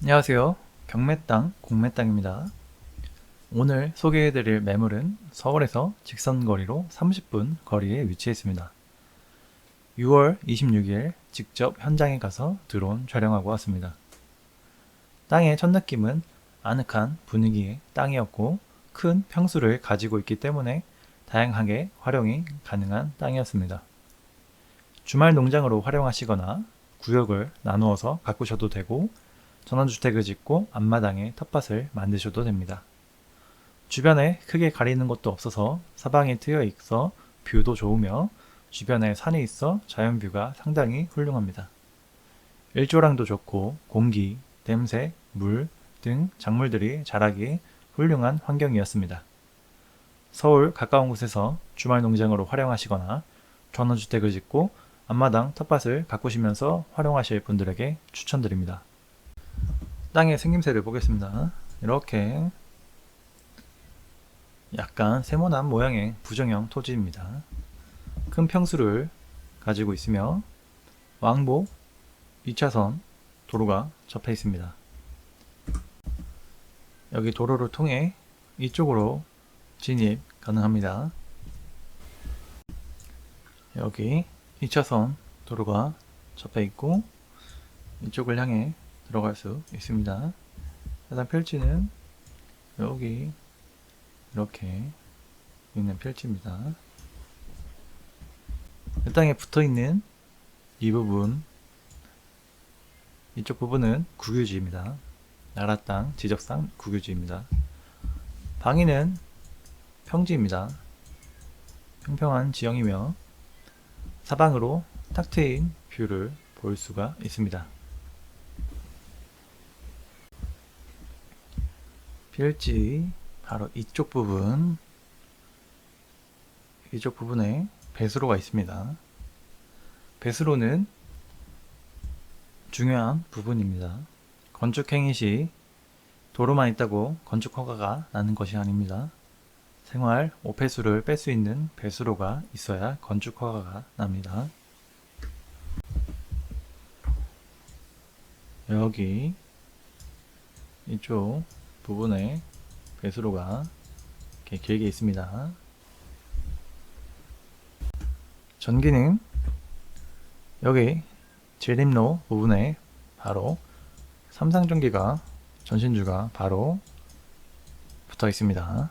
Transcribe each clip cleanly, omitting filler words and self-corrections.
안녕하세요. 경매땅, 공매땅입니다. 오늘 소개해드릴 매물은 서울에서 직선거리로 30분 거리에 위치해 있습니다. 6월 26일 직접 현장에 가서 드론 촬영하고 왔습니다. 땅의 첫 느낌은 아늑한 분위기의 땅이었고 큰 평수를 가지고 있기 때문에 다양하게 활용이 가능한 땅이었습니다. 주말 농장으로 활용하시거나 구역을 나누어서 가꾸셔도 되고 전원주택을 짓고 앞마당에 텃밭을 만드셔도 됩니다. 주변에 크게 가리는 곳도 없어서 사방이 트여 있어 뷰도 좋으며 주변에 산이 있어 자연뷰가 상당히 훌륭합니다. 일조량도 좋고 공기, 냄새, 물 등 작물들이 자라기에 훌륭한 환경이었습니다. 서울 가까운 곳에서 주말 농장으로 활용하시거나 전원주택을 짓고 앞마당 텃밭을 가꾸시면서 활용하실 분들에게 추천드립니다. 땅의 생김새를 보겠습니다. 이렇게 약간 세모난 모양의 부정형 토지입니다. 큰 평수를 가지고 있으며 왕복 2차선 도로가 접해 있습니다. 여기 도로를 통해 이쪽으로 진입 가능합니다. 여기 2차선 도로가 접해 있고 이쪽을 향해 들어갈 수 있습니다. 해당 필지는 여기 이렇게 있는 필지입니다. 이 땅에 붙어있는 이 부분, 이쪽 부분은 국유지입니다. 나라 땅, 지적상 국유지입니다. 방위는 평지입니다. 평평한 지형이며 사방으로 탁 트인 뷰를 볼 수가 있습니다. 필지 바로 이쪽 부분에 배수로가 있습니다. 배수로는 중요한 부분입니다. 건축행위 시 도로만 있다고 건축 허가가 나는 것이 아닙니다. 생활 오폐수를 뺄 수 있는 배수로가 있어야 건축 허가가 납니다. 여기 이쪽 부분에 배수로가 이렇게 길게 있습니다. 전기는 여기 진입로 부분에 바로 삼상전기가 전신주가 바로 붙어 있습니다.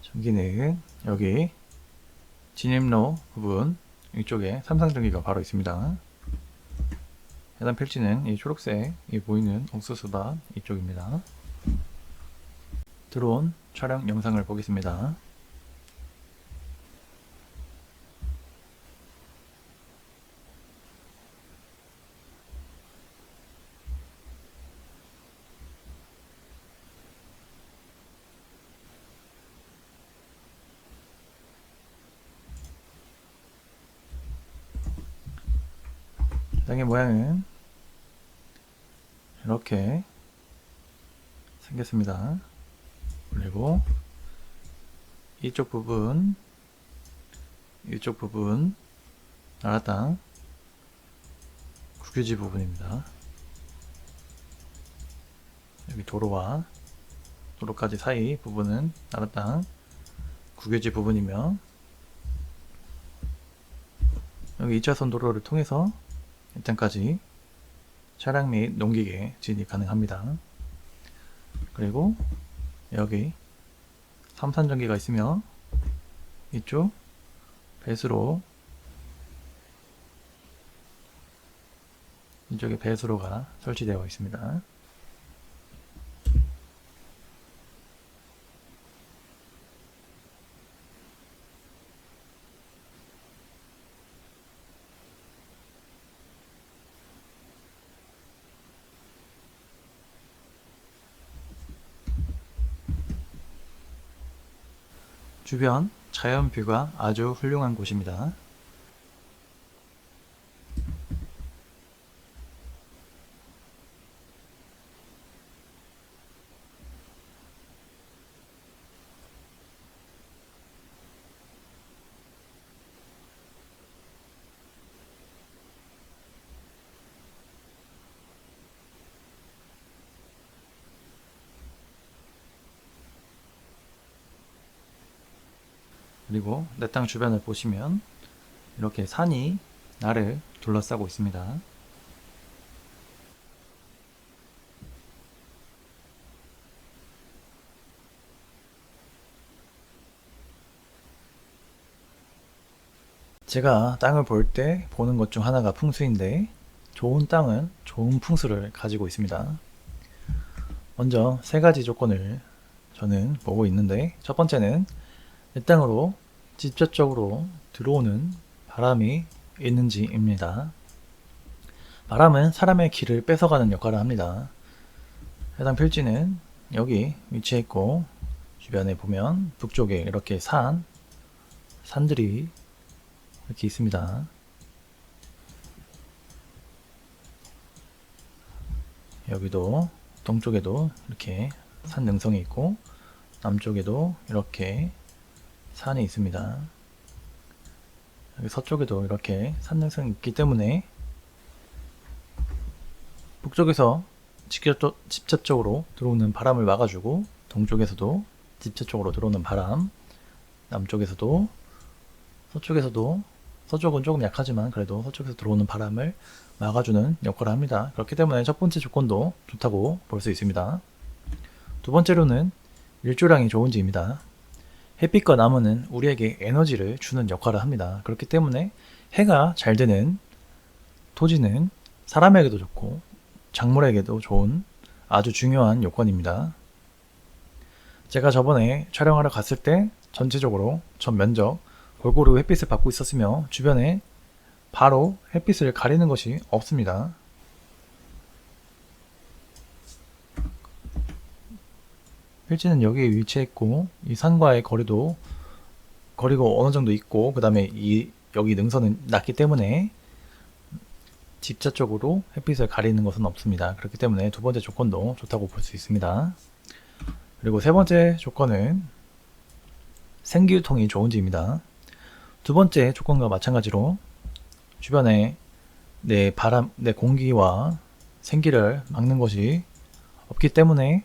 전기는 여기 진입로 부분 이쪽에 삼상전기가 바로 있습니다. 해당 필지는 이 초록색이 보이는 옥수수밭 이쪽입니다. 드론 촬영 영상을 보겠습니다. 땅의 모양은 이렇게 생겼습니다. 그리고 이쪽 부분 나라 땅 국유지 부분입니다. 여기 도로와 도로까지 사이 부분은 나라 땅 국유지 부분이며 여기 2차선 도로를 통해서 이 땅까지 차량 및 농기계 진입 가능합니다. 그리고 여기 삼산전기가 있으며 이쪽 배수로 이쪽에 배수로가 설치되어 있습니다. 주변 자연뷰가 아주 훌륭한 곳입니다. 그리고 내 땅 주변을 보시면 이렇게 산이 나를 둘러싸고 있습니다. 제가 땅을 볼 때 보는 것 중 하나가 풍수인데, 좋은 땅은 좋은 풍수를 가지고 있습니다. 먼저 세 가지 조건을 저는 보고 있는데, 첫 번째는 내 땅으로 직접적으로 들어오는 바람이 있는지입니다. 바람은 사람의 길을 뺏어가는 역할을 합니다. 해당 필지는 여기 위치해 있고, 주변에 보면 북쪽에 이렇게 산들이 이렇게 있습니다. 여기도 동쪽에도 이렇게 산 능성이 있고, 남쪽에도 이렇게 산이 있습니다. 여기 서쪽에도 이렇게 산 능성이 있기 때문에 북쪽에서 직접적으로 들어오는 바람을 막아주고, 동쪽에서도 직접적으로 들어오는 바람, 남쪽에서도 서쪽은 조금 약하지만 그래도 서쪽에서 들어오는 바람을 막아주는 역할을 합니다. 그렇기 때문에 첫 번째 조건도 좋다고 볼 수 있습니다. 두 번째로는 일조량이 좋은지입니다. 햇빛과 나무는 우리에게 에너지를 주는 역할을 합니다. 그렇기 때문에 해가 잘 되는 토지는 사람에게도 좋고 작물에게도 좋은 아주 중요한 요건입니다. 제가 저번에 촬영하러 갔을 때 전체적으로 전 면적 골고루 햇빛을 받고 있었으며, 주변에 바로 햇빛을 가리는 것이 없습니다. 필지는 여기에 위치해 있고, 이 산과의 거리가 어느 정도 있고, 그 다음에 여기 능선은 낮기 때문에 직접적으로 햇빛을 가리는 것은 없습니다. 그렇기 때문에 두 번째 조건도 좋다고 볼 수 있습니다. 그리고 세 번째 조건은 생기유통이 좋은지입니다. 두 번째 조건과 마찬가지로 주변에 내 공기와 생기를 막는 것이 없기 때문에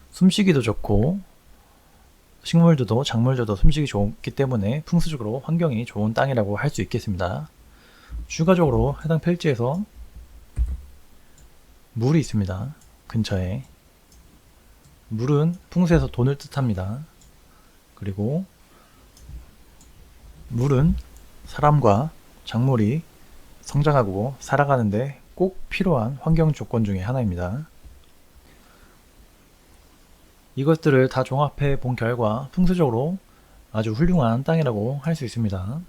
숨쉬기도 좋고, 식물들도 작물들도 숨쉬기 좋기 때문에 풍수적으로 환경이 좋은 땅이라고 할 수 있겠습니다. 추가적으로 해당 필지에서 물이 있습니다. 근처에. 물은 풍수에서 돈을 뜻합니다. 그리고 물은 사람과 작물이 성장하고 살아가는데 꼭 필요한 환경 조건 중에 하나입니다. 이것들을 다 종합해 본 결과 풍수적으로 아주 훌륭한 땅이라고 할 수 있습니다.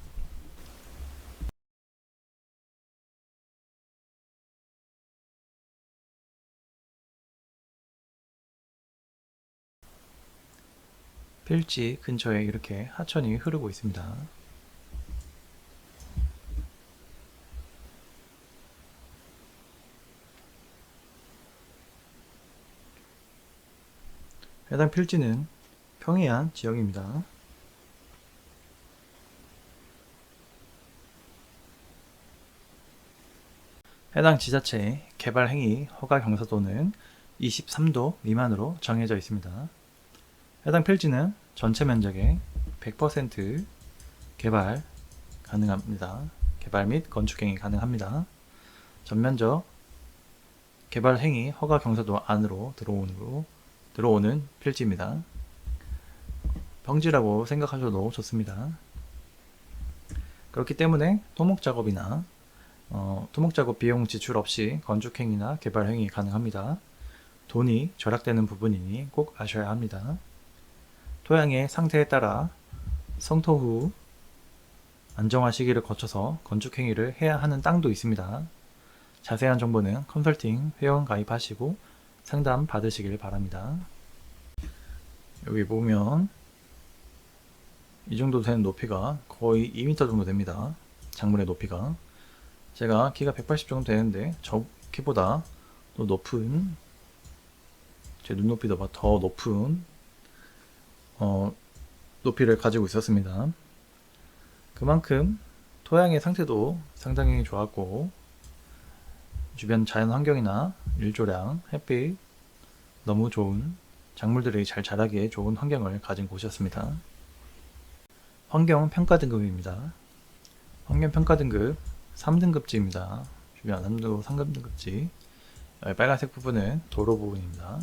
필지 근처에 이렇게 하천이 흐르고 있습니다. 해당 필지는 평이한 지역입니다. 해당 지자체의 개발 행위 허가 경사도는 23도 미만으로 정해져 있습니다. 해당 필지는 전체 면적의 100% 개발 가능합니다. 개발 및 건축 행위 가능합니다. 전면적 개발 행위 허가 경사도 안으로 들어오는 필지입니다. 평지라고 생각하셔도 좋습니다. 그렇기 때문에 토목작업이나 토목작업 비용 지출 없이 건축행위나 개발행위 가능합니다. 돈이 절약되는 부분이니 꼭 아셔야 합니다. 토양의 상태에 따라 성토 후 안정화 시기를 거쳐서 건축행위를 해야 하는 땅도 있습니다. 자세한 정보는 컨설팅 회원 가입하시고 상담 받으시길 바랍니다. 여기 보면 이 정도 되는 높이가 거의 2m 정도 됩니다. 작물의 높이가. 제가 키가 180 정도 되는데 저 키보다 또 높은, 제 눈높이보다 더 높은 높이를 가지고 있었습니다. 그만큼 토양의 상태도 상당히 좋았고, 주변 자연 환경이나 일조량, 햇빛 너무 좋은, 작물들이 잘 자라기에 좋은 환경을 가진 곳이었습니다. 환경평가 등급입니다. 환경평가 등급 3등급지입니다. 주변 안도 3등급지. 빨간색 부분은 도로 부분입니다.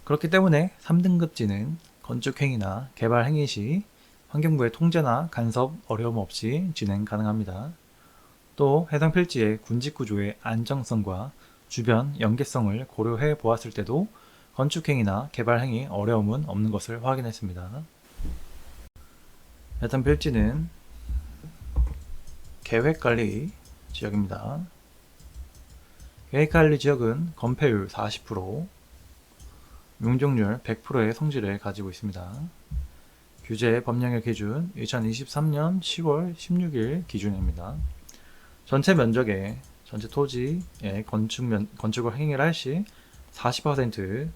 그렇기 때문에 3등급지는 건축행위나 개발행위 시 환경부의 통제나 간섭 어려움 없이 진행 가능합니다. 또 해당 필지의 군집구조의 안정성과 주변 연계성을 고려해 보았을 때도 건축행위나 개발행위 어려움은 없는 것을 확인했습니다. 해당 필지는 계획관리 지역입니다. 계획관리 지역은 건폐율 40%, 용적률 100%의 성질을 가지고 있습니다. 규제 법령의 기준 2023년 10월 16일 기준입니다. 전체 면적의 전체 토지의 건축을 행위를 할 시 40%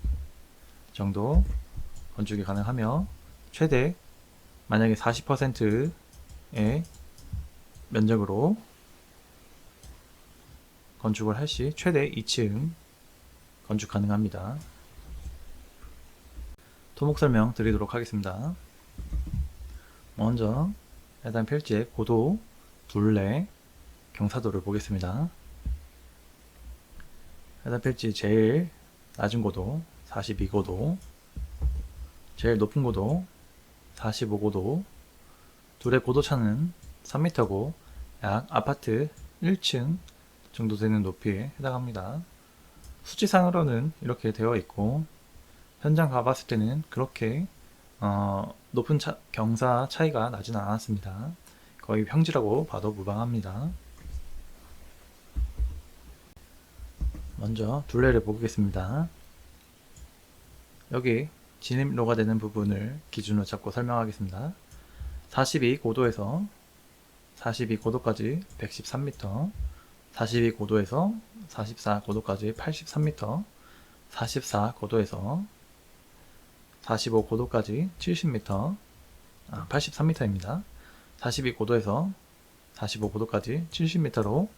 정도 건축이 가능하며 최대 만약에 40%의 면적으로 건축을 할 시 최대 2층 건축 가능합니다. 토목 설명 드리도록 하겠습니다. 먼저 해당 필지의 고도, 둘레, 경사도를 보겠습니다. 해당 필지 제일 낮은 고도 42고도, 제일 높은 고도 45고도, 둘의 고도차는 3m고 약 아파트 1층 정도 되는 높이에 해당합니다. 수치상으로는 이렇게 되어 있고 현장 가봤을 때는 그렇게 높은 경사 차이가 나지는 않았습니다. 거의 평지라고 봐도 무방합니다. 먼저 둘레를 보겠습니다. 여기 진입로가 되는 부분을 기준으로 잡고 설명하겠습니다. 42고도에서 42고도까지 113m, 42고도에서 44고도까지 83m, 44고도에서 45고도까지 70m, 83m입니다. 42고도에서 45고도까지 70m로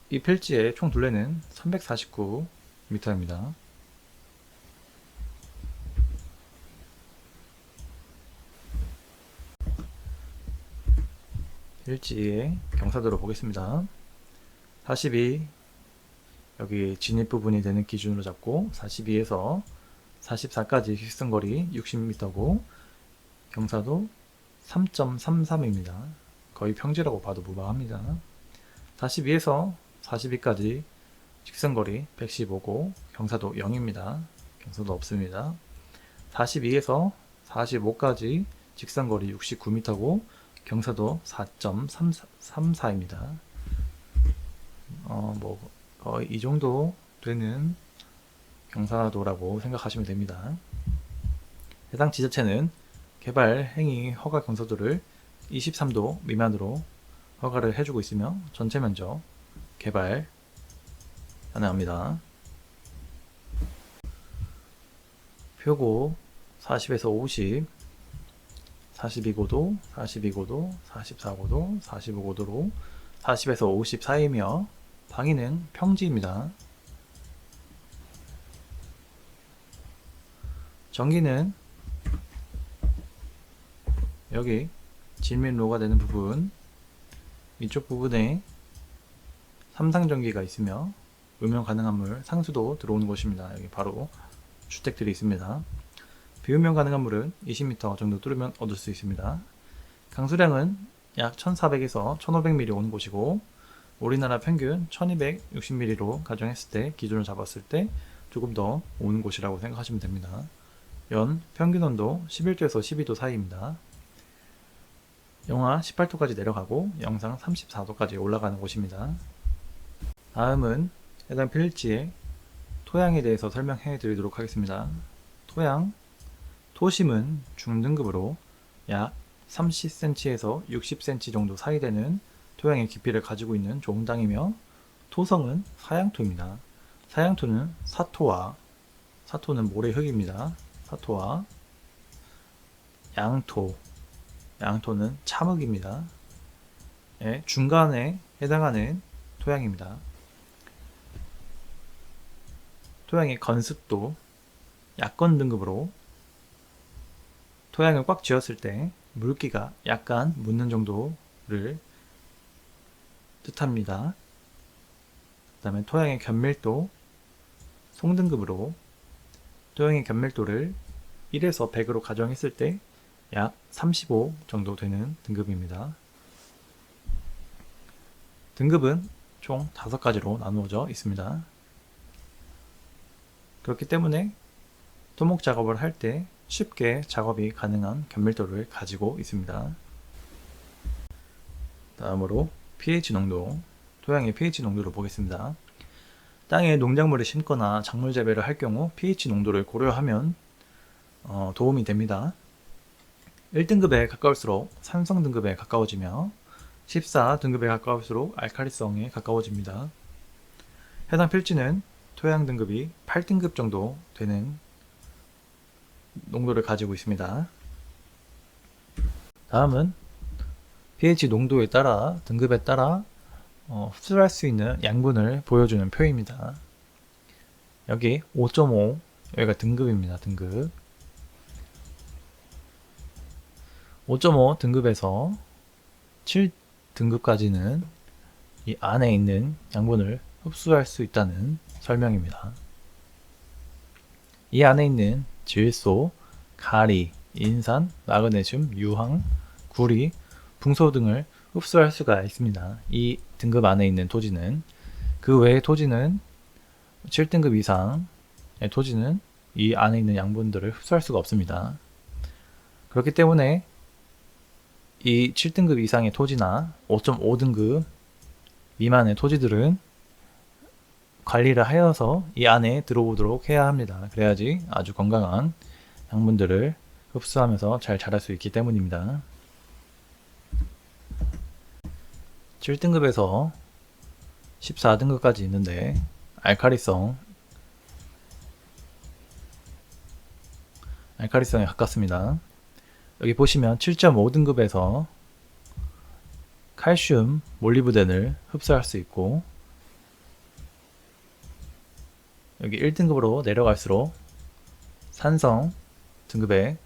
이 필지의 총 둘레는 349m입니다. 필지의 경사도를 보겠습니다. 42 여기 진입 부분이 되는 기준으로 잡고 42에서 44까지 직선거리 60m고 경사도 3.33입니다. 거의 평지라고 봐도 무방합니다. 42에서 42까지 직선거리 115고 경사도 0입니다. 경사도 없습니다. 42에서 45까지 직선거리 69m고 경사도 4.34입니다. 거의 이 정도 되는 경사도라고 생각하시면 됩니다. 해당 지자체는 개발 행위 허가 경사도를 23도 미만으로 허가를 해주고 있으며 전체 면적 개발 가능합니다. 표고 40에서 50, 42고도, 42고도, 44고도, 45고도로 40에서 50 사이이며 방위는 평지입니다. 전기는 여기 진면로가 되는 부분 이쪽 부분에 삼상전기가 있으며 음용 가능한 물 상수도 들어오는 곳입니다. 여기 바로 주택들이 있습니다. 비음용 가능한 물은 20m 정도 뚫으면 얻을 수 있습니다. 강수량은 약 1400에서 1500ml 오는 곳이고 우리나라 평균 1260ml로 가정했을 때 기준을 잡았을 때 조금 더 오는 곳이라고 생각하시면 됩니다. 연 평균 온도 11도에서 12도 사이입니다. 영하 18도까지 내려가고 영상 34도까지 올라가는 곳입니다. 다음은 해당 필지의 토양에 대해서 설명해 드리도록 하겠습니다. 토심은 중등급으로 약 30cm에서 60cm 정도 사이 되는 토양의 깊이를 가지고 있는 좋은 땅이며 토성은 사양토입니다. 사양토는 사토는 모래흙입니다. 사토와 양토는 참흙입니다. 중간에 해당하는 토양입니다. 토양의 건습도 약건 등급으로 토양을 꽉 쥐었을 때 물기가 약간 묻는 정도를 뜻합니다. 그 다음에 토양의 견밀도, 송등급으로 토양의 견밀도를 1에서 100으로 가정했을 때 약 35 정도 되는 등급입니다. 등급은 총 5가지로 나누어져 있습니다. 그렇기 때문에 토목 작업을 할 때 쉽게 작업이 가능한 견밀도를 가지고 있습니다. 다음으로 pH 농도, 토양의 pH 농도를 보겠습니다. 땅에 농작물을 심거나 작물 재배를 할 경우 pH 농도를 고려하면 도움이 됩니다. 1등급에 가까울수록 산성 등급에 가까워지며 14등급에 가까울수록 알칼리성에 가까워집니다. 해당 필지는 토양 등급이 8등급 정도 되는 농도를 가지고 있습니다. 다음은 pH 농도에 따라 등급에 따라 흡수할 수 있는 양분을 보여주는 표입니다. 여기 5.5 여기가 등급입니다. 등급 5.5 등급에서 7등급까지는 이 안에 있는 양분을 흡수할 수 있다는 설명입니다. 이 안에 있는 질소, 가리, 인산, 마그네슘, 유황, 구리, 붕소 등을 흡수할 수가 있습니다. 이 등급 안에 있는 토지는. 그 외의 토지는 7등급 이상의 토지는 이 안에 있는 양분들을 흡수할 수가 없습니다. 그렇기 때문에 이 7등급 이상의 토지나 5.5등급 미만의 토지들은 관리를 하여서 이 안에 들어오도록 해야 합니다. 그래야지 아주 건강한 양분들을 흡수하면서 잘 자랄 수 있기 때문입니다. 7등급에서 14등급까지 있는데 알칼리성에 가깝습니다. 여기 보시면 7.5등급에서 칼슘, 몰리브덴을 흡수할 수 있고 여기 1등급으로 내려갈수록 산성 등급의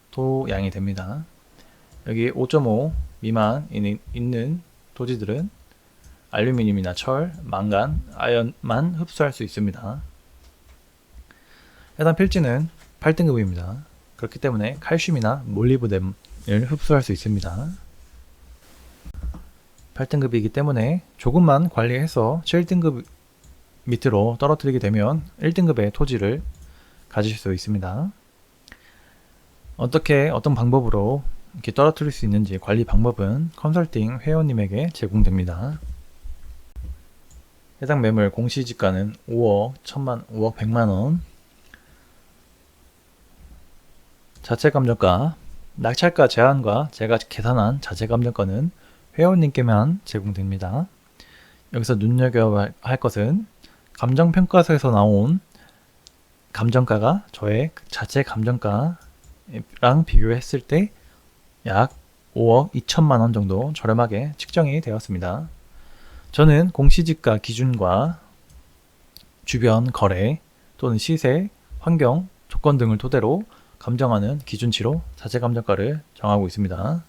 토양이 됩니다. 여기 5.5 미만 있는 토지들은 알루미늄이나 철, 망간, 아연만 흡수할 수 있습니다. 해당 필지는 8등급입니다. 그렇기 때문에 칼슘이나 몰리브덴을 흡수할 수 있습니다. 8등급이기 때문에 조금만 관리해서 7등급 밑으로 떨어뜨리게 되면 1등급의 토지를 가질 수 있습니다. 어떤 방법으로 이렇게 떨어뜨릴 수 있는지 관리 방법은 컨설팅 회원님에게 제공됩니다. 해당 매물 공시지가는 5억, 1000만, 5억 100만원, 자체감정가, 낙찰가 제한과 제가 계산한 자체감정가는 회원님께만 제공됩니다. 여기서 눈여겨야 할 것은 감정평가서에서 나온 감정가가 저의 자체 감정가랑 비교했을 때 약 5억 2천만원 정도 저렴하게 측정이 되었습니다. 저는 공시지가 기준과 주변 거래 또는 시세, 환경, 조건 등을 토대로 감정하는 기준치로 자체 감정가를 정하고 있습니다.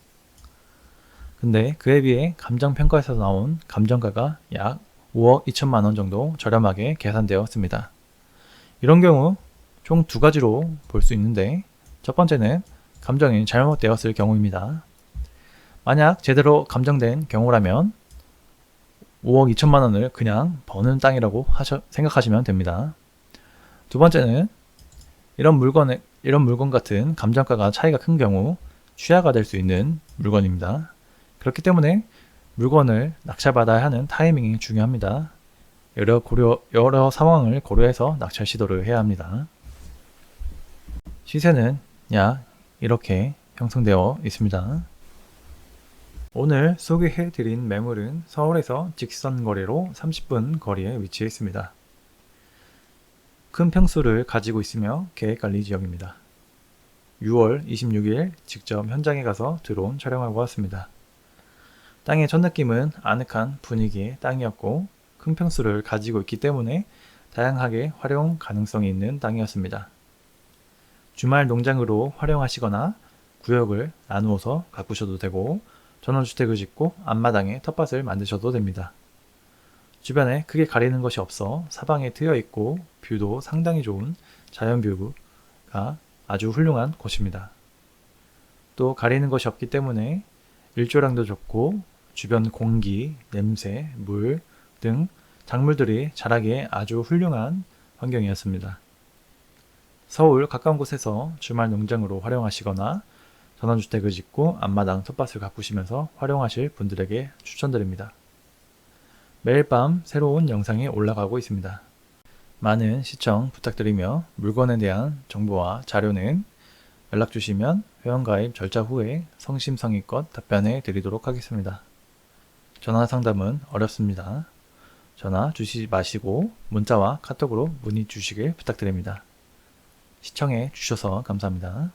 근데 그에 비해 감정평가에서 나온 감정가가 약 5억 2천만원 정도 저렴하게 계산되었습니다. 이런 경우 총 두 가지로 볼 수 있는데 첫 번째는 감정이 잘못되었을 경우입니다. 만약 제대로 감정된 경우라면 5억 2천만원을 그냥 버는 땅이라고 생각하시면 됩니다. 두 번째는 이런 물건 같은 감정가가 차이가 큰 경우 취하가 될 수 있는 물건입니다. 그렇기 때문에 물건을 낙찰받아야 하는 타이밍이 중요합니다. 여러 상황을 고려해서 낙찰 시도를 해야 합니다. 시세는 약 이렇게 형성되어 있습니다. 오늘 소개해드린 매물은 서울에서 직선 거리로 30분 거리에 위치해 있습니다. 큰 평수를 가지고 있으며 계획관리 지역입니다. 6월 26일 직접 현장에 가서 드론 촬영하고 왔습니다. 땅의 첫 느낌은 아늑한 분위기의 땅이었고 큰 평수를 가지고 있기 때문에 다양하게 활용 가능성이 있는 땅이었습니다. 주말 농장으로 활용하시거나 구역을 나누어서 가꾸셔도 되고 전원주택을 짓고 앞마당에 텃밭을 만드셔도 됩니다. 주변에 크게 가리는 것이 없어 사방에 트여 있고 뷰도 상당히 좋은 자연뷰가 아주 훌륭한 곳입니다. 또 가리는 것이 없기 때문에 일조량도 좋고 주변 공기, 냄새, 물 등 작물들이 자라기에 아주 훌륭한 환경이었습니다. 서울 가까운 곳에서 주말 농장으로 활용하시거나 전원주택을 짓고 앞마당 텃밭을 가꾸시면서 활용하실 분들에게 추천드립니다. 매일 밤 새로운 영상이 올라가고 있습니다. 많은 시청 부탁드리며 물건에 대한 정보와 자료는 연락 주시면 회원가입 절차 후에 성심성의껏 답변해 드리도록 하겠습니다. 전화 상담은 어렵습니다. 전화 주시지 마시고 문자와 카톡으로 문의 주시길 부탁드립니다. 시청해 주셔서 감사합니다.